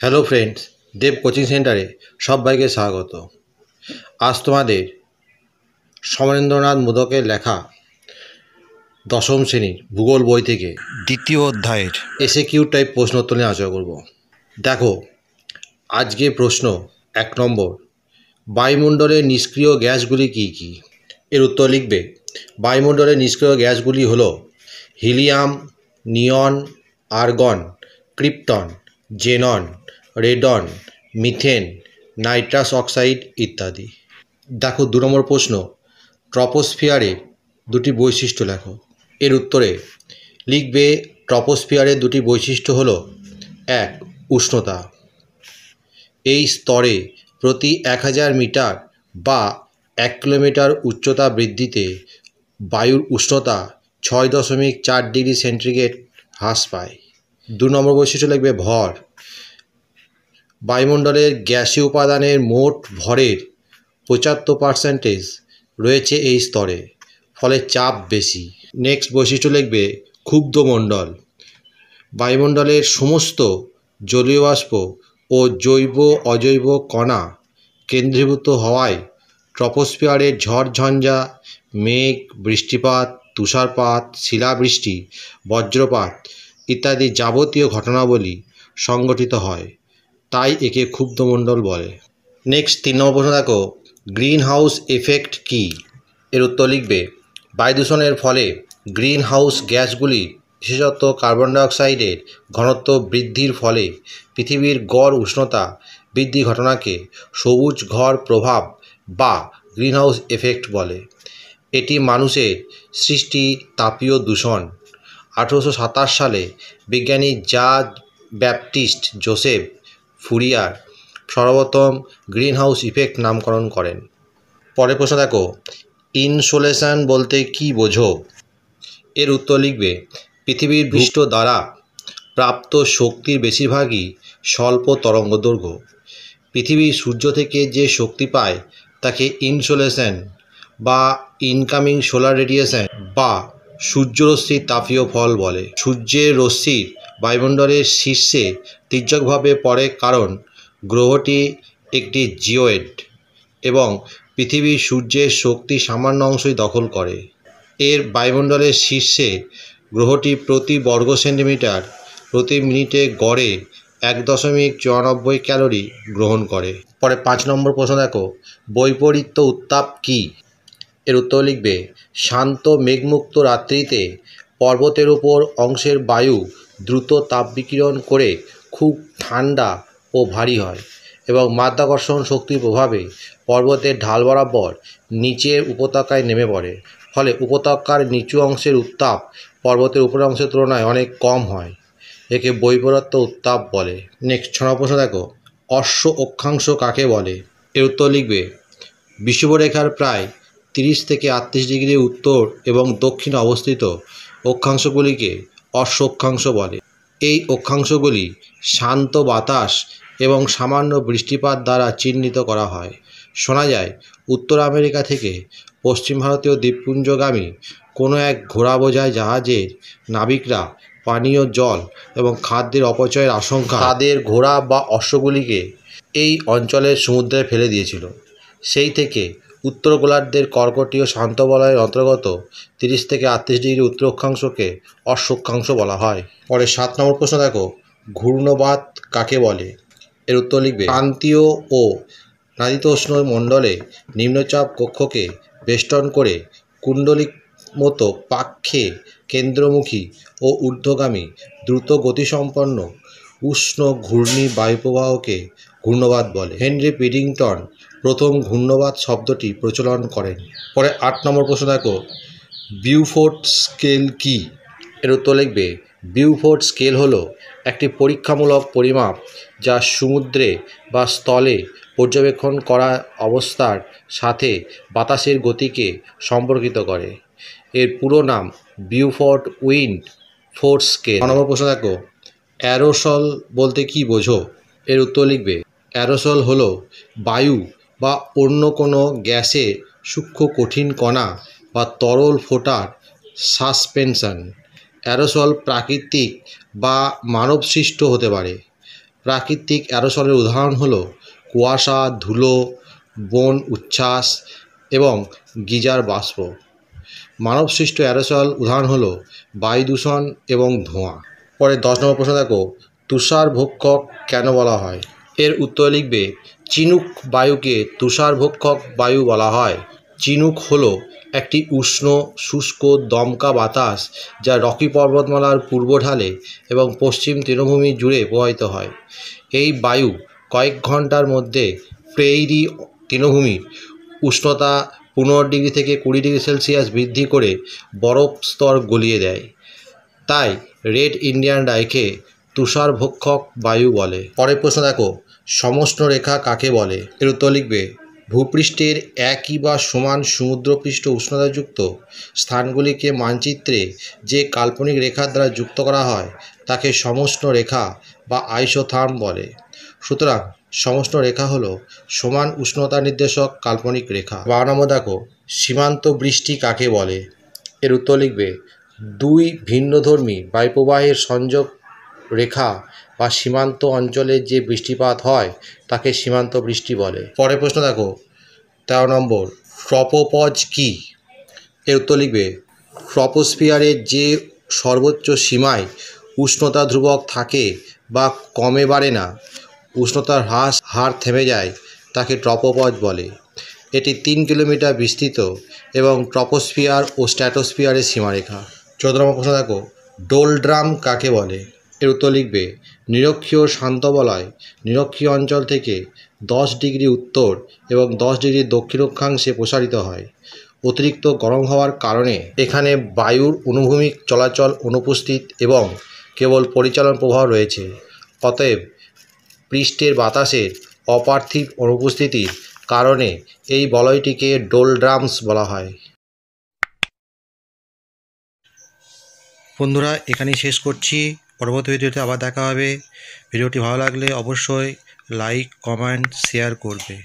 Hello friends, দেব coaching সেন্টারে সবাইকে স্বাগত। আজ তোমাদের সমরেন্দ্রনাথ মোদকের লেখা দশম শ্রেণীর ভূগোল বই থেকে দ্বিতীয় অধ্যায়ের এসএকিউ টাইপ প্রশ্ন উত্তর নিয়ে আলোচনা করব। দেখো, আজকে প্রশ্ন 1 নম্বর, বায়ুমণ্ডলের নিষ্ক্রিয় গ্যাসগুলি কী কী? এর উত্তর লিখবে। বায়ুমণ্ডলের নিষ্ক্রিয় গ্যাসগুলি হলো helium, neon, argon, krypton, xenon, radon, methane, nitrous oxide ইত্যাদি। দেখো 2 নম্বর প্রশ্ন, ট্রপোস্ফিয়ারের দুটি বৈশিষ্ট্য লেখো। এর উত্তরে লিখবে ট্রপোস্ফিয়ারের দুটি বৈশিষ্ট্য হলো 1. উষ্ণতা। এই স্তরে প্রতি 1000 মিটার বা 1 কিলোমিটার উচ্চতা বৃদ্ধিতে বায়ুর উষ্ণতা 6.4 ডিগ্রি সেন্টিগ্রেড হ্রাস পায়। 2 নম্বর বৈশিষ্ট্য লিখবে ভর। বায়ুমণ্ডলের গ্যাসীয় উপাদানের মোট ভরের 75% রয়েছে এই স্তরে, ফলে চাপ বেশি। নেক্সট বৈশিষ্ট্য লিখবে ক্ষুব্ধ মণ্ডল। বায়ুমণ্ডলের সমস্ত জলীয় বাষ্প ও জৈব অজৈব কণা কেন্দ্রীভূত হওয়ায় ট্রপোস্ফিয়ারের ঝড়ঝঞ্ঝা, মেঘ, বৃষ্টিপাত, তুষারপাত, শিলাবৃষ্টি, বজ্রপাত ইত্যাদি যাবতীয় ঘটনাবলী সংঘটিত হয়, তাই একে ক্ষুব্ধমণ্ডল বলে। নেক্সট 3 নম্বর প্রশ্ন দেখো, গ্রিন হাউস এফেক্ট কী? এর উত্তর লিখবে বায়ু দূষণের ফলে গ্রিন হাউস গ্যাসগুলি, বিশেষত কার্বন ডাইঅক্সাইডের ঘনত্ব বৃদ্ধির ফলে পৃথিবীর গড় উষ্ণতা বৃদ্ধি ঘটনাকে সবুজ ঘর প্রভাব বা গ্রিন হাউস এফেক্ট বলে। এটি মানুষের সৃষ্টি তাপীয় দূষণ। 1827 সালে বিজ্ঞানী জন ব্যাপটিস্ট জোসেফ ফুরিয়ার সর্বপ্রথম গ্রিন হাউস ইফেক্ট নামকরণ করেন। পরের প্রশ্ন দেখো, ইনসোলেশন বলতে কী বোঝো? এর উত্তর লিখবে পৃথিবীর পৃষ্ঠ দ্বারা প্রাপ্ত শক্তির বেশিরভাগই স্বল্প তরঙ্গদৈর্ঘ্য। পৃথিবী সূর্য থেকে যে শক্তি পায় তাকে ইনসোলেশন বা ইনকামিং সোলার রেডিয়েশন বা সূর্যরশ্মির তাপীয় ফল বলে। সূর্যের রশ্মির বায়ুমণ্ডলের শীর্ষে তির্যকভাবে পড়ে কারণ গ্রহটি একটি জিওয়েড এবং পৃথিবী সূর্যের শক্তি সামান্য অংশই দখল করে। এর বায়ুমণ্ডলের শীর্ষে গ্রহটি প্রতি বর্গ সেন্টিমিটার প্রতি মিনিটে গড়ে 1.94 ক্যালোরি গ্রহণ করে। পরে 5 নম্বর প্রশ্ন দেখো, বৈপরীত্য উত্তাপ কী? এর উত্তর লিখবে শান্ত মেঘমুক্ত রাত্রিতে পর্বতের উপর অংশের বায়ু দ্রুত তাপ বিকিরণ করে খুব ঠান্ডা ও ভারী হয় এবং মাধ্যাকর্ষণ শক্তির প্রভাবে পর্বতের ঢাল বরাবর নিচের উপত্যকায় নেমে পড়ে, ফলে উপত্যকার নিচু অংশের উত্তাপ পর্বতের উপরের অংশের তুলনায় অনেক কম হয়। একে বৈপরীত্য উত্তাপ বলে। নেক্সট 6 নম্বর প্রশ্ন দেখো, অশ্ব অক্ষাংশ কাকে বলে? এর উত্তর লিখবে বিষুবরেখার প্রায় 30 থেকে 38 ডিগ্রি উত্তর এবং দক্ষিণে অবস্থিত অক্ষাংশগুলিকে অশ্ব অক্ষাংশ বলে। এই অক্ষাংশগুলি শান্ত বাতাস এবং সামান্য বৃষ্টিপাত দ্বারা চিহ্নিত করা হয়। শোনা যায় উত্তর আমেরিকা থেকে পশ্চিম ভারতীয় দ্বীপপুঞ্জগামী কোনো এক ঘোড়া বোঝাই জাহাজের নাবিকরা পানীয় জল এবং খাদ্যের অপচয়ের আশঙ্কা তাদের ঘোড়া বা অশ্বগুলিকে এই অঞ্চলের সমুদ্রে ফেলে দিয়েছিল। সেই থেকে উত্তর গোলার্ধের কর্কটীয় শান্ত বলয়ের অন্তর্গত 30 থেকে 38 ডিগ্রি উত্তর অক্ষাংশকে অশ্ব অক্ষাংশ বলা হয়। পরে 7 নম্বর প্রশ্ন দেখো, ঘূর্ণবাত কাকে বলে? এর উত্তর লিখবে ক্রান্তীয় ও নাতিশীতোষ্ণ মণ্ডলে নিম্নচাপ কক্ষকে বেষ্টন করে কুণ্ডলীর মতো পাক্ষে কেন্দ্রমুখী ও ঊর্ধ্বগামী দ্রুত গতিসম্পন্ন উষ্ণ ঘূর্ণি বায়ুপ্রবাহকে ঘূর্ণবাত বলে। হেনরি পিডিংটন প্রথম ঘূর্ণবাত শব্দটি প্রচলন করেন। পরে 8 নম্বর প্রশ্ন দেখো, বিউফোর্ট স্কেল কী? এর উত্তর লিখবে বিউফোর্ট স্কেল হলো একটি পরীক্ষামূলক পরিমাপ যা সমুদ্রে বা স্থলে পর্যবেক্ষণ করা অবস্থার সাথে বাতাসের গতিকে সম্পর্কিত করে। এর পুরো নাম বিউফোর্ট উইন্ড ফোর্স স্কেল। 9 নম্বর প্রশ্ন দেখো, অ্যারোসল বলতে কী বোঝো? এর উত্তর লিখবে অ্যারোসল হলো বায়ু বা অন্য কোনো গ্যাসের সূক্ষ্ম কঠিন কণা বা তরল ফোটার সাসপেনশন। অ্যারোসল প্রাকৃতিক বা মানবসৃষ্ট হতে পারে। প্রাকৃতিক অ্যারোসলের উদাহরণ হলো কুয়াশা, ধুলো, বন উচ্ছ্বাস এবং গিজার বাষ্প। মানবসৃষ্ট অ্যারোসল উদাহরণ হলো বায়ু দূষণ এবং ধোঁয়া। পরে 10 নম্বর প্রশ্ন দেখো, তুষারভক্ষক কেন বলা হয়? এর উত্তর লিখবে চিনুক বায়ুকে তুষারভক্ষক বায়ু বলা হয়। চিনুক হলো একটি উষ্ণ শুষ্ক দমকা বাতাস যা রকি পর্বতমালার পূর্ব ঢালে এবং পশ্চিম তৃণভূমি জুড়ে প্রবাহিত হয়। এই বায়ু কয়েক ঘন্টার মধ্যে প্রেইরি তৃণভূমির উষ্ণতা 15 ডিগ্রি থেকে 20 ডিগ্রি সেলসিয়াস বৃদ্ধি করে বরফ স্তর গলিয়ে দেয়। তাই রেড ইন্ডিয়ানরা একে তুষারভক্ষক বায়ু বলে। পরের প্রশ্ন দেখো, সমষ্ণ রেখা কাকে বলে? এর উত্তর লিখবে ভূপৃষ্ঠের একই বা সমান সমুদ্রপৃষ্ঠ উষ্ণতাযুক্ত স্থানগুলিকে মানচিত্রে যে কাল্পনিক রেখার দ্বারা যুক্ত করা হয় তাকে সমষ্ণ রেখা বা আইসোথার্ম বলে। সুতরাং সমষ্ণ রেখা হলো সমান উষ্ণতা নির্দেশক কাল্পনিক রেখা। 12 নম্বর দেখো, সীমান্ত বৃষ্টি কাকে বলে? এর উত্তর লিখবে দুই ভিন্নধর্মী বায়ুপ্রবাহের সংযোগ রেখা বা সীমান্ত অঞ্চলে যে বৃষ্টিপাত হয় তাকে সীমান্ত বৃষ্টি বলে। পরের প্রশ্ন দেখো 13 নম্বর, ট্রপোপজ কি? এর উত্তর লিখবে ট্রপোস্ফিয়ারের যে সর্বোচ্চ সীমায় উষ্ণতা ধ্রুবক থাকে বা কমে বাড়ে না, উষ্ণতার হার থেমে যায়, তাকে ট্রপোপজ বলে। এটি 3 কিলোমিটার বিস্তৃত এবং ট্রপোস্ফিয়ার ও স্ট্র্যাটোস্ফিয়ারের সীমারেখা। 14 নম্বর প্রশ্ন দেখো, ডোলড্রাম কাকে বলে? এর উত্তর লিখবে নিরক্ষীয় শান্ত বলয় নিরক্ষীয় অঞ্চল থেকে 10 ডিগ্রি উত্তর এবং 10 ডিগ্রি দক্ষিণ অক্ষাংশে প্রসারিত হয়। অতিরিক্ত গরম হওয়ার কারণে এখানে বায়ুর অনুভূমিক চলাচল অনুপস্থিত এবং কেবল পরিচালন প্রবাহ রয়েছে। অতএব পৃষ্ঠের বাতাসের অপার্থিব অনুপস্থিতির কারণে এই বলয়টিকে ডোলড্রামস বলা হয়। বন্ধুরা, এখানেই শেষ করছি। পরবর্তী ভিডিওতে আবার দেখা হবে। ভিডিওটি ভালো লাগলে অবশ্যই লাইক, কমেন্ট, শেয়ার করবে।